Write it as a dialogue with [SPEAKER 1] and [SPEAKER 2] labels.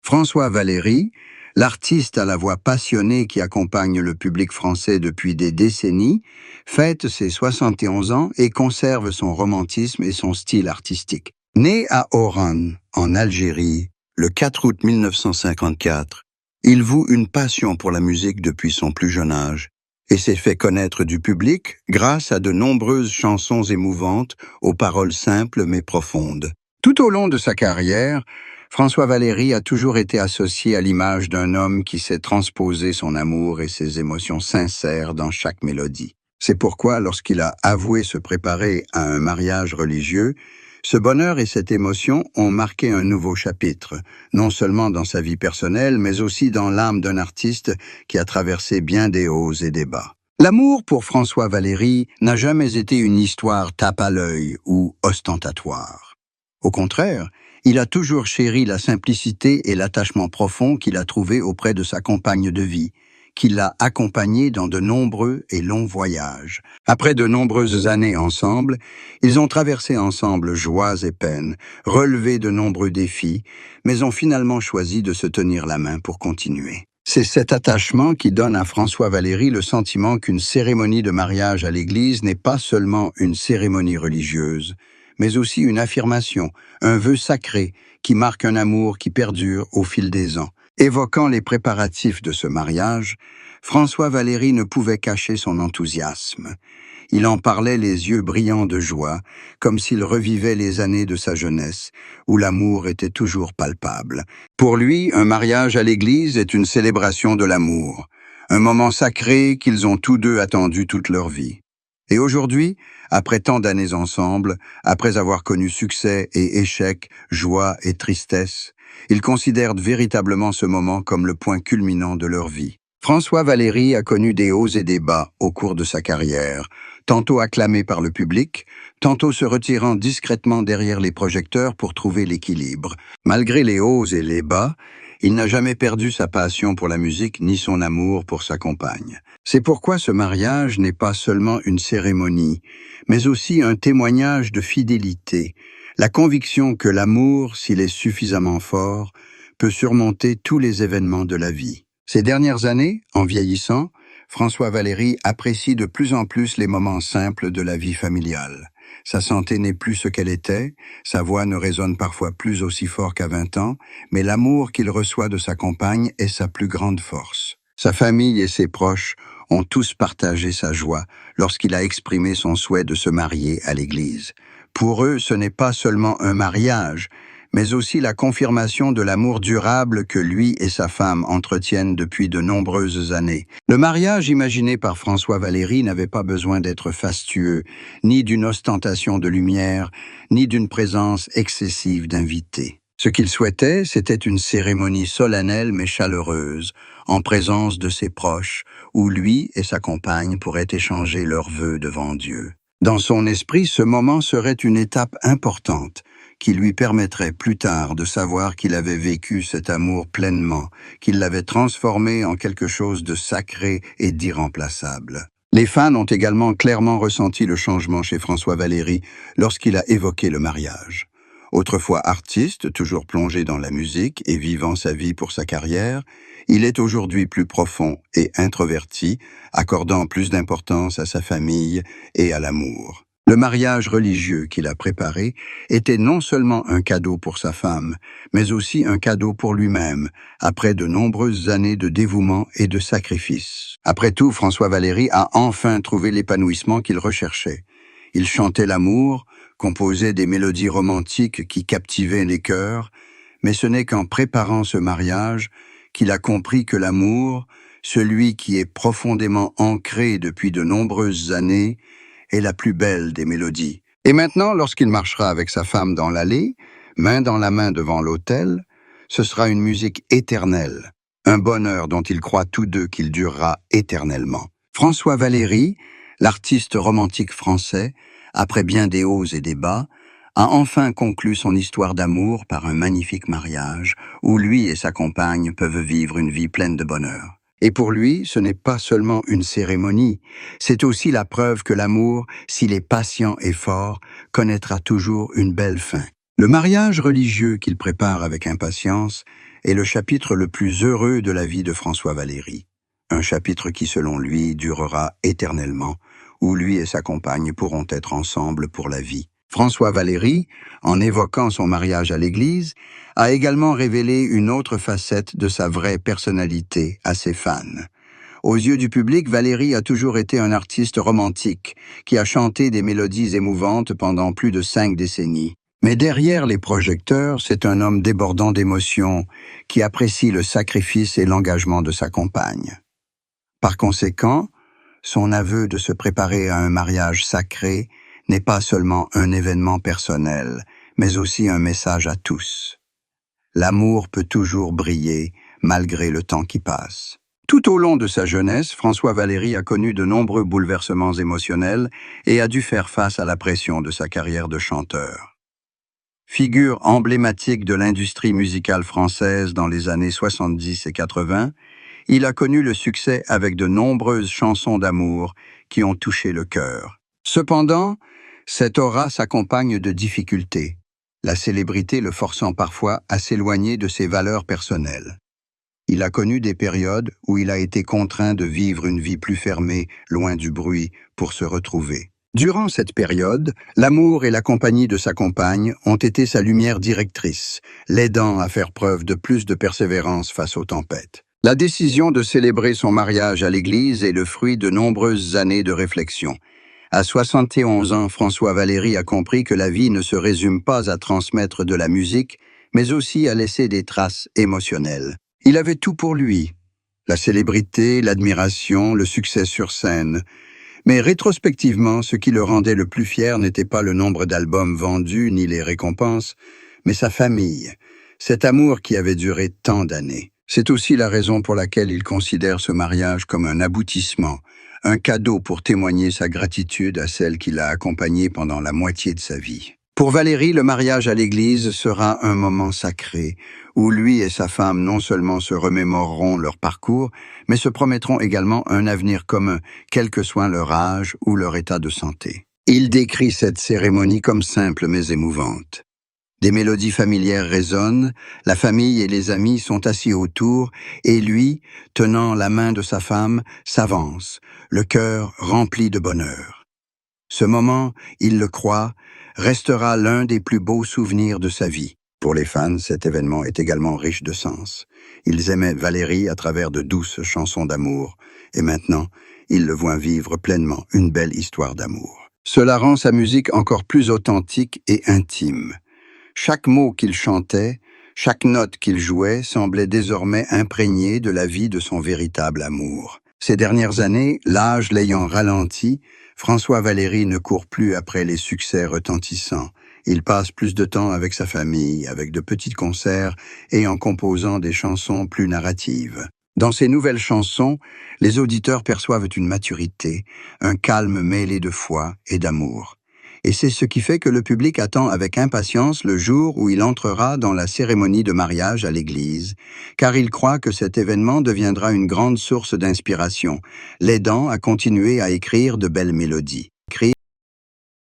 [SPEAKER 1] François Valéry, l'artiste à la voix passionnée qui accompagne le public français depuis des décennies, fête ses 71 ans et conserve son romantisme et son style artistique. Né à Oran, en Algérie, le 4 août 1954, il voue une passion pour la musique depuis son plus jeune âge et s'est fait connaître du public grâce à de nombreuses chansons émouvantes aux paroles simples mais profondes. Tout au long de sa carrière, François Valéry a toujours été associé à l'image d'un homme qui sait transposer son amour et ses émotions sincères dans chaque mélodie. C'est pourquoi, lorsqu'il a avoué se préparer à un mariage religieux, ce bonheur et cette émotion ont marqué un nouveau chapitre, non seulement dans sa vie personnelle, mais aussi dans l'âme d'un artiste qui a traversé bien des hauts et des bas. L'amour pour François Valéry n'a jamais été une histoire tape à l'œil ou ostentatoire. Au contraire, il a toujours chéri la simplicité et l'attachement profond qu'il a trouvé auprès de sa compagne de vie, qui l'a accompagné dans de nombreux et longs voyages. Après de nombreuses années ensemble, ils ont traversé ensemble joies et peines, relevé de nombreux défis, mais ont finalement choisi de se tenir la main pour continuer. C'est cet attachement qui donne à François Valéry le sentiment qu'une cérémonie de mariage à l'église n'est pas seulement une cérémonie religieuse, mais aussi une affirmation, un vœu sacré qui marque un amour qui perdure au fil des ans. Évoquant les préparatifs de ce mariage, François Valéry ne pouvait cacher son enthousiasme. Il en parlait les yeux brillants de joie, comme s'il revivait les années de sa jeunesse, où l'amour était toujours palpable. Pour lui, un mariage à l'église est une célébration de l'amour, un moment sacré qu'ils ont tous deux attendu toute leur vie. Et aujourd'hui, après tant d'années ensemble, après avoir connu succès et échecs, joie et tristesse, ils considèrent véritablement ce moment comme le point culminant de leur vie. François Valéry a connu des hauts et des bas au cours de sa carrière, tantôt acclamé par le public, tantôt se retirant discrètement derrière les projecteurs pour trouver l'équilibre. Malgré les hauts et les bas, il n'a jamais perdu sa passion pour la musique ni son amour pour sa compagne. C'est pourquoi ce mariage n'est pas seulement une cérémonie, mais aussi un témoignage de fidélité, la conviction que l'amour, s'il est suffisamment fort, peut surmonter tous les événements de la vie. Ces dernières années, en vieillissant, François Valéry apprécie de plus en plus les moments simples de la vie familiale. Sa santé n'est plus ce qu'elle était, sa voix ne résonne parfois plus aussi fort qu'à 20 ans, mais l'amour qu'il reçoit de sa compagne est sa plus grande force. Sa famille et ses proches ont tous partagé sa joie lorsqu'il a exprimé son souhait de se marier à l'église. Pour eux, ce n'est pas seulement un mariage, mais aussi la confirmation de l'amour durable que lui et sa femme entretiennent depuis de nombreuses années. Le mariage imaginé par François Valéry n'avait pas besoin d'être fastueux, ni d'une ostentation de lumière, ni d'une présence excessive d'invités. Ce qu'il souhaitait, c'était une cérémonie solennelle mais chaleureuse, en présence de ses proches, où lui et sa compagne pourraient échanger leurs vœux devant Dieu. Dans son esprit, ce moment serait une étape importante, qui lui permettrait plus tard de savoir qu'il avait vécu cet amour pleinement, qu'il l'avait transformé en quelque chose de sacré et d'irremplaçable. Les fans ont également clairement ressenti le changement chez François Valéry lorsqu'il a évoqué le mariage. Autrefois artiste, toujours plongé dans la musique et vivant sa vie pour sa carrière, il est aujourd'hui plus profond et introverti, accordant plus d'importance à sa famille et à l'amour. Le mariage religieux qu'il a préparé était non seulement un cadeau pour sa femme, mais aussi un cadeau pour lui-même, après de nombreuses années de dévouement et de sacrifice. Après tout, François Valéry a enfin trouvé l'épanouissement qu'il recherchait. Il chantait l'amour, composait des mélodies romantiques qui captivaient les cœurs, mais ce n'est qu'en préparant ce mariage qu'il a compris que l'amour, celui qui est profondément ancré depuis de nombreuses années, est la plus belle des mélodies. Et maintenant, lorsqu'il marchera avec sa femme dans l'allée, main dans la main devant l'autel, ce sera une musique éternelle, un bonheur dont ils croient tous deux qu'il durera éternellement. François Valéry, l'artiste romantique français, après bien des hauts et des bas, a enfin conclu son histoire d'amour par un magnifique mariage où lui et sa compagne peuvent vivre une vie pleine de bonheur. Et pour lui, ce n'est pas seulement une cérémonie, c'est aussi la preuve que l'amour, s'il est patient et fort, connaîtra toujours une belle fin. Le mariage religieux qu'il prépare avec impatience est le chapitre le plus heureux de la vie de François Valéry. Un chapitre qui, selon lui, durera éternellement, où lui et sa compagne pourront être ensemble pour la vie. François Valéry, en évoquant son mariage à l'église, a également révélé une autre facette de sa vraie personnalité à ses fans. Aux yeux du public, Valéry a toujours été un artiste romantique, qui a chanté des mélodies émouvantes pendant plus de 5 décennies. Mais derrière les projecteurs, c'est un homme débordant d'émotions, qui apprécie le sacrifice et l'engagement de sa compagne. Par conséquent, son aveu de se préparer à un mariage sacré n'est pas seulement un événement personnel, mais aussi un message à tous. L'amour peut toujours briller, malgré le temps qui passe. Tout au long de sa jeunesse, François Valéry a connu de nombreux bouleversements émotionnels et a dû faire face à la pression de sa carrière de chanteur. Figure emblématique de l'industrie musicale française dans les années 70 et 80, il a connu le succès avec de nombreuses chansons d'amour qui ont touché le cœur. Cependant, cette aura s'accompagne de difficultés, la célébrité le forçant parfois à s'éloigner de ses valeurs personnelles. Il a connu des périodes où il a été contraint de vivre une vie plus fermée, loin du bruit, pour se retrouver. Durant cette période, l'amour et la compagnie de sa compagne ont été sa lumière directrice, l'aidant à faire preuve de plus de persévérance face aux tempêtes. La décision de célébrer son mariage à l'église est le fruit de nombreuses années de réflexion. À 71 ans, François Valéry a compris que la vie ne se résume pas à transmettre de la musique, mais aussi à laisser des traces émotionnelles. Il avait tout pour lui, la célébrité, l'admiration, le succès sur scène. Mais rétrospectivement, ce qui le rendait le plus fier n'était pas le nombre d'albums vendus ni les récompenses, mais sa famille, cet amour qui avait duré tant d'années. C'est aussi la raison pour laquelle il considère ce mariage comme un aboutissement, un cadeau pour témoigner sa gratitude à celle qui l'a accompagné pendant la moitié de sa vie. Pour Valéry, le mariage à l'église sera un moment sacré, où lui et sa femme non seulement se remémoreront leur parcours, mais se promettront également un avenir commun, quel que soit leur âge ou leur état de santé. Il décrit cette cérémonie comme simple mais émouvante. Des mélodies familières résonnent, la famille et les amis sont assis autour, et lui, tenant la main de sa femme, s'avance, le cœur rempli de bonheur. Ce moment, il le croit, restera l'un des plus beaux souvenirs de sa vie. Pour les fans, cet événement est également riche de sens. Ils aimaient Valéry à travers de douces chansons d'amour, et maintenant, ils le voient vivre pleinement une belle histoire d'amour. Cela rend sa musique encore plus authentique et intime. Chaque mot qu'il chantait, chaque note qu'il jouait semblait désormais imprégné de la vie de son véritable amour. Ces dernières années, l'âge l'ayant ralenti, François Valéry ne court plus après les succès retentissants. Il passe plus de temps avec sa famille, avec de petits concerts et en composant des chansons plus narratives. Dans ces nouvelles chansons, les auditeurs perçoivent une maturité, un calme mêlé de foi et d'amour. Et c'est ce qui fait que le public attend avec impatience le jour où il entrera dans la cérémonie de mariage à l'église, car il croit que cet événement deviendra une grande source d'inspiration, l'aidant à continuer à écrire de belles mélodies.